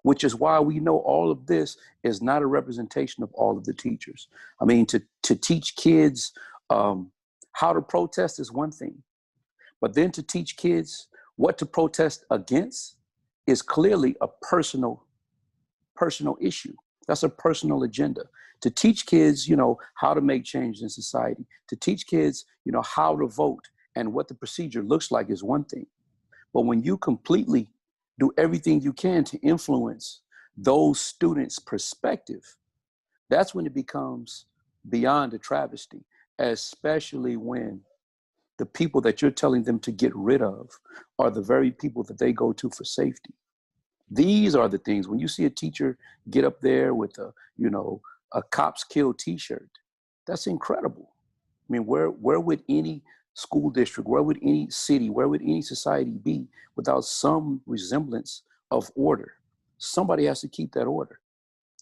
which is why we know all of this is not a representation of all of the teachers. I mean, to teach kids how to protest is one thing, but then to teach kids what to protest against is clearly a personal issue. That's a personal agenda. To teach kids, how to make change in society, to teach kids, how to vote and what the procedure looks like is one thing. But when you completely do everything you can to influence those students' perspective, that's when it becomes beyond a travesty, especially when the people that you're telling them to get rid of are the very people that they go to for safety. These are the things, when you see a teacher get up there with a cops kill t-shirt, that's incredible. I mean, where would any school district, where would any city, where would any society be without some resemblance of order? Somebody has to keep that order,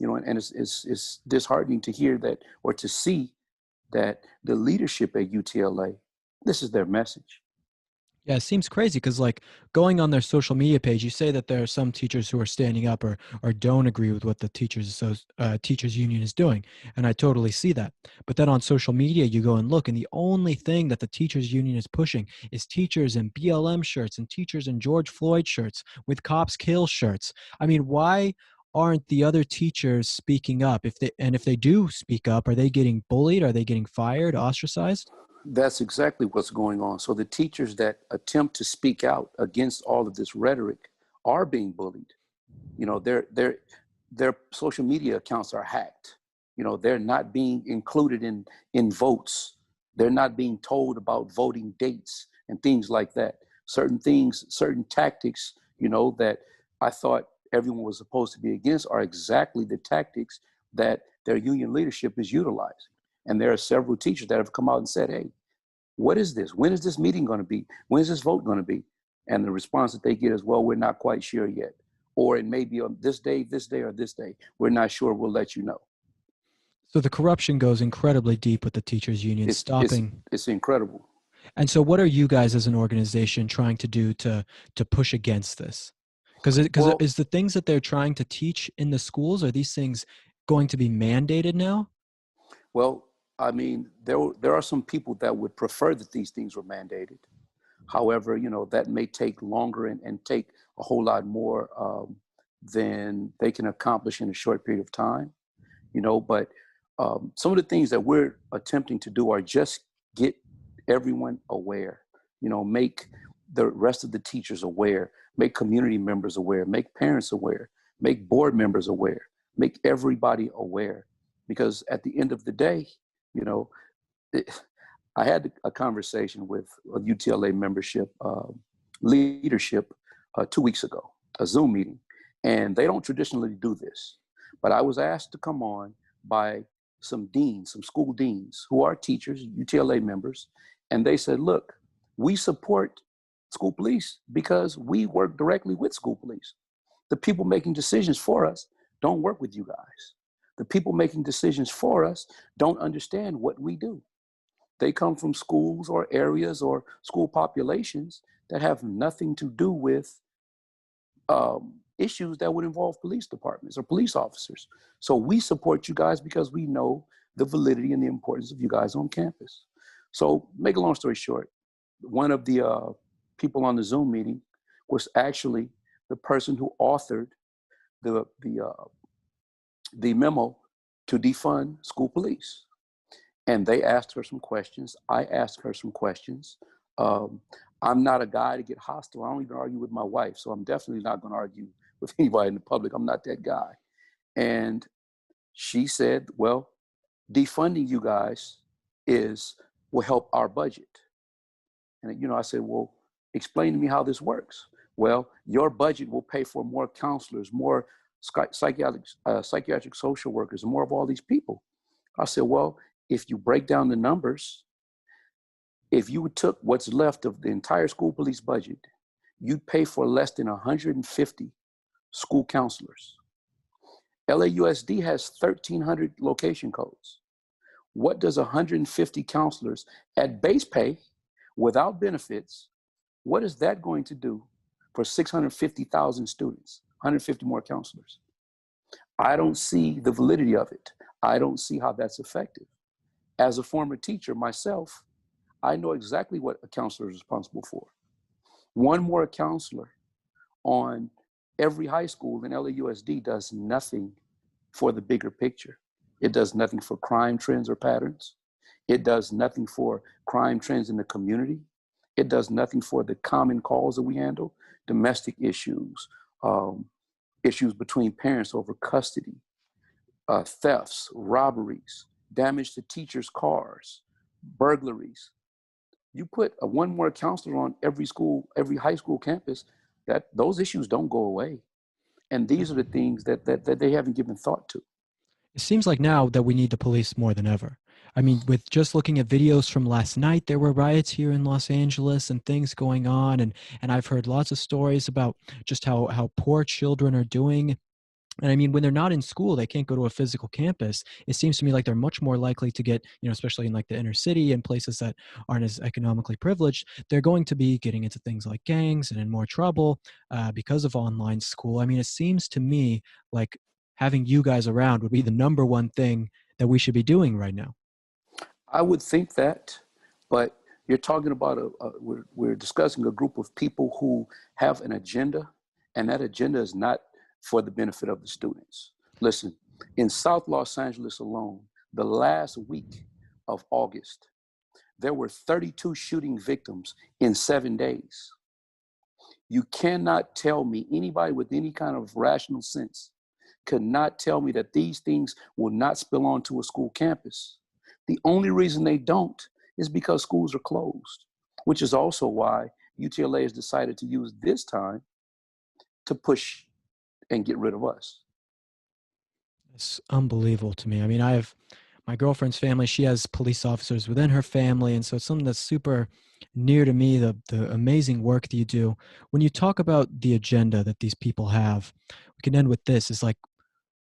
and it's disheartening to hear that or to see that the leadership at UTLA, this is their message. Yeah, it seems crazy because, like, going on their social media page, you say that there are some teachers who are standing up or don't agree with what the teachers union is doing, and I totally see that. But then on social media, you go and look, and the only thing that the teachers union is pushing is teachers in BLM shirts and teachers in George Floyd shirts with cops kill shirts. I mean, why aren't the other teachers speaking up? If they do speak up, are they getting bullied? Are they getting fired, ostracized? That's exactly what's going on. So the teachers that attempt to speak out against all of this rhetoric are being bullied. Their social media accounts are hacked. They're not being included in votes. They're not being told about voting dates and things like that. Certain things, certain tactics, that I thought everyone was supposed to be against are exactly the tactics that their union leadership is utilizing. And there are several teachers that have come out and said, hey, what is this? When is this meeting going to be? When is this vote going to be? And the response that they get is, well, we're not quite sure yet. Or it may be on this day, or this day. We're not sure. We'll let you know. So the corruption goes incredibly deep with the teachers union stopping. It's incredible. And so what are you guys as an organization trying to do to push against this? Because is the things that they're trying to teach in the schools, are these things going to be mandated now? Well, I mean, there are some people that would prefer that these things were mandated. However, that may take longer and take a whole lot more than they can accomplish in a short period of time. But some of the things that we're attempting to do are just get everyone aware, make the rest of the teachers aware, make community members aware, make parents aware, make board members aware, make everybody aware. Because at the end of the day, you know, I had a conversation with a UTLA membership leadership 2 weeks ago, a Zoom meeting, and they don't traditionally do this. But I was asked to come on by some deans, some school deans who are teachers, UTLA members, and they said, look, we support school police because we work directly with school police. The people making decisions for us don't work with you guys. The people making decisions for us don't understand what we do. They come from schools or areas or school populations that have nothing to do with issues that would involve police departments or police officers. So we support you guys because we know the validity and the importance of you guys on campus. So make a long story short, one of the people on the Zoom meeting was actually the person who authored the memo to defund school police. And they asked her some questions. I asked her some questions. I'm not a guy to get hostile. I don't even argue with my wife, so I'm definitely not going to argue with anybody in the public. I'm not that guy. And she said, well, defunding you guys will help our budget. And, I said, well, explain to me how this works. Well, your budget will pay for more counselors, more psychiatric social workers, and more of all these people. I said, well, if you break down the numbers, if you took what's left of the entire school police budget, you'd pay for less than 150 school counselors. LAUSD has 1,300 location codes. What does 150 counselors at base pay without benefits, what is that going to do for 650,000 students, 150 more counselors? I don't see the validity of it. I don't see how that's effective. As a former teacher myself, I know exactly what a counselor is responsible for. One more counselor on every high school in LAUSD does nothing for the bigger picture. It does nothing for crime trends or patterns. It does nothing for crime trends in the community. It does nothing for the common calls that we handle, domestic issues, issues between parents over custody, thefts, robberies, damage to teachers' cars, burglaries. You put one more counselor on every school, every high school campus, those issues don't go away. And these are the things that they haven't given thought to. It seems like now that we need the police more than ever. I mean, with just looking at videos from last night, there were riots here in Los Angeles and things going on. And I've heard lots of stories about just how poor children are doing. And I mean, when they're not in school, they can't go to a physical campus. It seems to me like they're much more likely to get, especially in like the inner city and places that aren't as economically privileged, they're going to be getting into things like gangs and in more trouble because of online school. I mean, it seems to me like having you guys around would be the number one thing that we should be doing right now. I would think that, but you're talking about we're discussing a group of people who have an agenda, and that agenda is not for the benefit of the students. Listen, in South Los Angeles alone, the last week of August, there were 32 shooting victims in 7 days. You cannot tell me, anybody with any kind of rational sense could not tell me that these things will not spill onto a school campus. The only reason they don't is because schools are closed, which is also why UTLA has decided to use this time to push and get rid of us. It's unbelievable to me. I mean, I have my girlfriend's family, she has police officers within her family. And so it's something that's super near to me, the amazing work that you do. When you talk about the agenda that these people have, we can end with this, is like,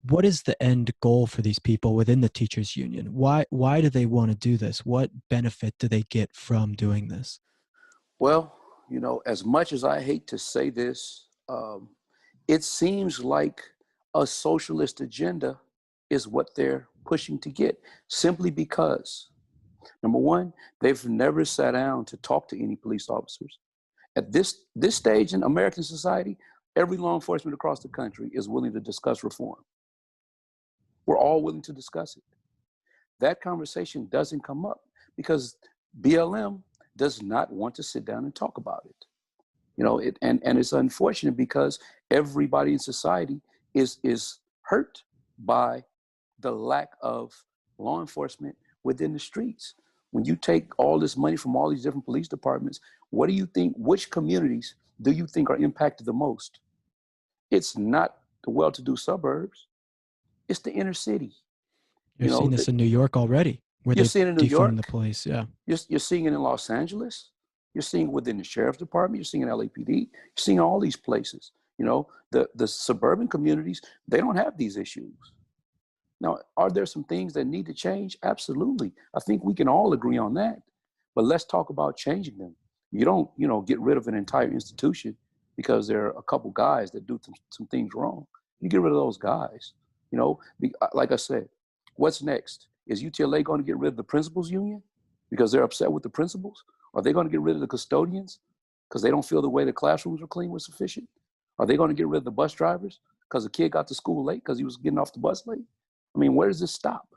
what is the end goal for these people within the teachers union? Why do they want to do this? What benefit do they get from doing this? Well, as much as I hate to say this, it seems like a socialist agenda is what they're pushing to get, simply because, number one, they've never sat down to talk to any police officers. At this stage in American society, every law enforcement across the country is willing to discuss reform. We're all willing to discuss it. That conversation doesn't come up because BLM does not want to sit down and talk about it. And it's unfortunate because everybody in society is hurt by the lack of law enforcement within the streets. When you take all this money from all these different police departments, what do you think, which communities do you think are impacted the most? It's not the well-to-do suburbs. It's the inner city. You're seeing this in New York already, where you're they've seeing it in New defunded York. the police. Yeah. You're seeing it in Los Angeles. You're seeing it within the sheriff's department. You're seeing it in LAPD. You're seeing all these places. The suburban communities, they don't have these issues. Now, are there some things that need to change? Absolutely. I think we can all agree on that. But let's talk about changing them. You don't, get rid of an entire institution because there are a couple guys that do some things wrong. You get rid of those guys. Like I said, what's next? Is UTLA going to get rid of the principals union because they're upset with the principals? Are they going to get rid of the custodians because they don't feel the way the classrooms were clean was sufficient? Are they going to get rid of the bus drivers because the kid got to school late because he was getting off the bus late? I mean, where does this stop?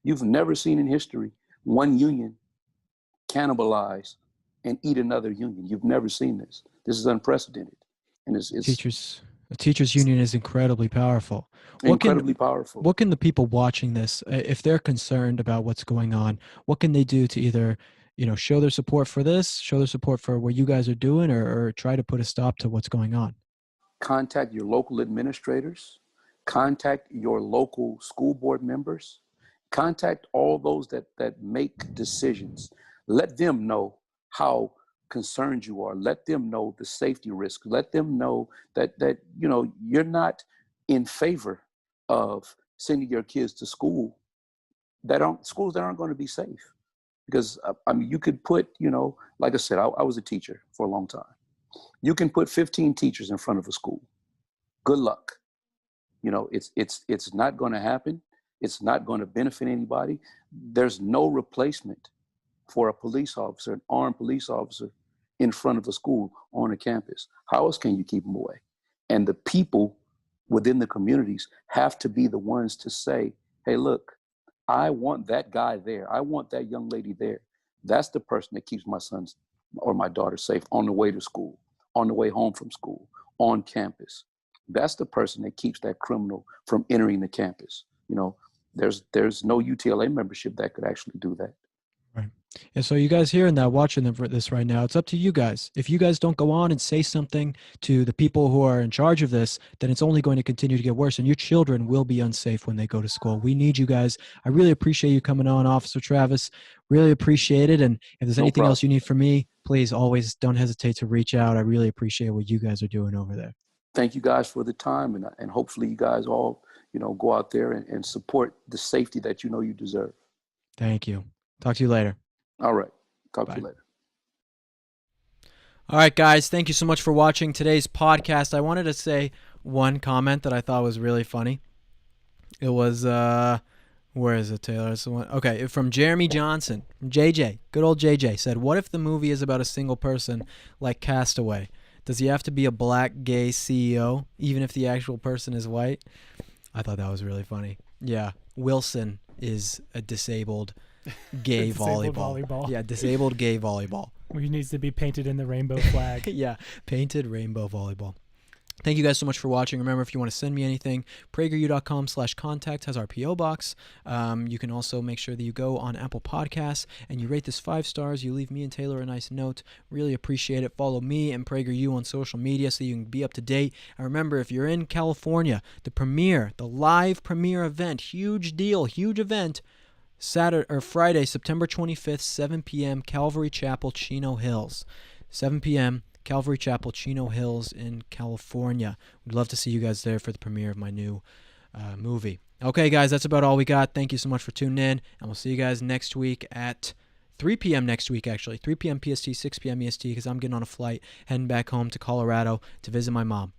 You've never seen in history one union cannibalize and eat another union. You've never seen this. This is unprecedented. And the teachers union is incredibly powerful. Powerful. What can the people watching this, if they're concerned about what's going on, what can they do to either, show their support for this, show their support for what you guys are doing, or try to put a stop to what's going on? Contact your local administrators. Contact your local school board members. Contact all those that make decisions. Let them know how concerned you are. Let them know the safety risk. Let them know that you're not in favor of sending your kids to schools that aren't going to be safe. Because you could put, like I said, I was a teacher for a long time. You can put 15 teachers in front of a school. Good luck. It's not going to happen. It's not going to benefit anybody. There's no replacement for a police officer, an armed police officer in front of a school on a campus. How else can you keep them away? And the people within the communities have to be the ones to say, hey, look, I want that guy there. I want that young lady there. That's the person that keeps my sons or my daughter safe on the way to school, on the way home from school, on campus. That's the person that keeps that criminal from entering the campus. There's no UTLA membership that could actually do that. Right. And so you guys hearing that, watching this right now, it's up to you guys. If you guys don't go on and say something to the people who are in charge of this, then it's only going to continue to get worse, and your children will be unsafe when they go to school. We need you guys. I really appreciate you coming on, Officer Travis. Really appreciate it. And if there's anything else you need from me, please always don't hesitate to reach out. I really appreciate what you guys are doing over there. Thank you guys for the time, and hopefully you guys all, go out there and support the safety that you deserve. Thank you. Talk to you later. All right. Talk Bye. to you later. All right, guys. Thank you so much for watching today's podcast. I wanted to say one comment that I thought was really funny. It was, where is it, Taylor? It's the one. Okay, from Jeremy Johnson, from JJ. Good old JJ said, what if the movie is about a single person like Castaway? Does he have to be a black gay CEO, even if the actual person is white? I thought that was really funny. Yeah, Wilson is a disabled gay volleyball. Yeah, disabled gay volleyball. Which needs to be painted in the rainbow flag. Yeah, painted rainbow volleyball. Thank you guys so much for watching. Remember, if you want to send me anything, prageru.com/contact has our P.O. box. You can also make sure that you go on Apple Podcasts and you rate this 5 stars. You leave me and Taylor a nice note. Really appreciate it. Follow me and PragerU on social media so you can be up to date. And remember, if you're in California, the live premiere event, huge deal, huge event, Friday, September 25th, 7 p.m., Calvary Chapel, Chino Hills. 7 p.m., Calvary Chapel, Chino Hills in California. We'd love to see you guys there for the premiere of my new movie. Okay, guys, that's about all we got. Thank you so much for tuning in, and we'll see you guys next week at 3 p.m. next week, actually. 3 p.m. PST, 6 p.m. EST, because I'm getting on a flight heading back home to Colorado to visit my mom.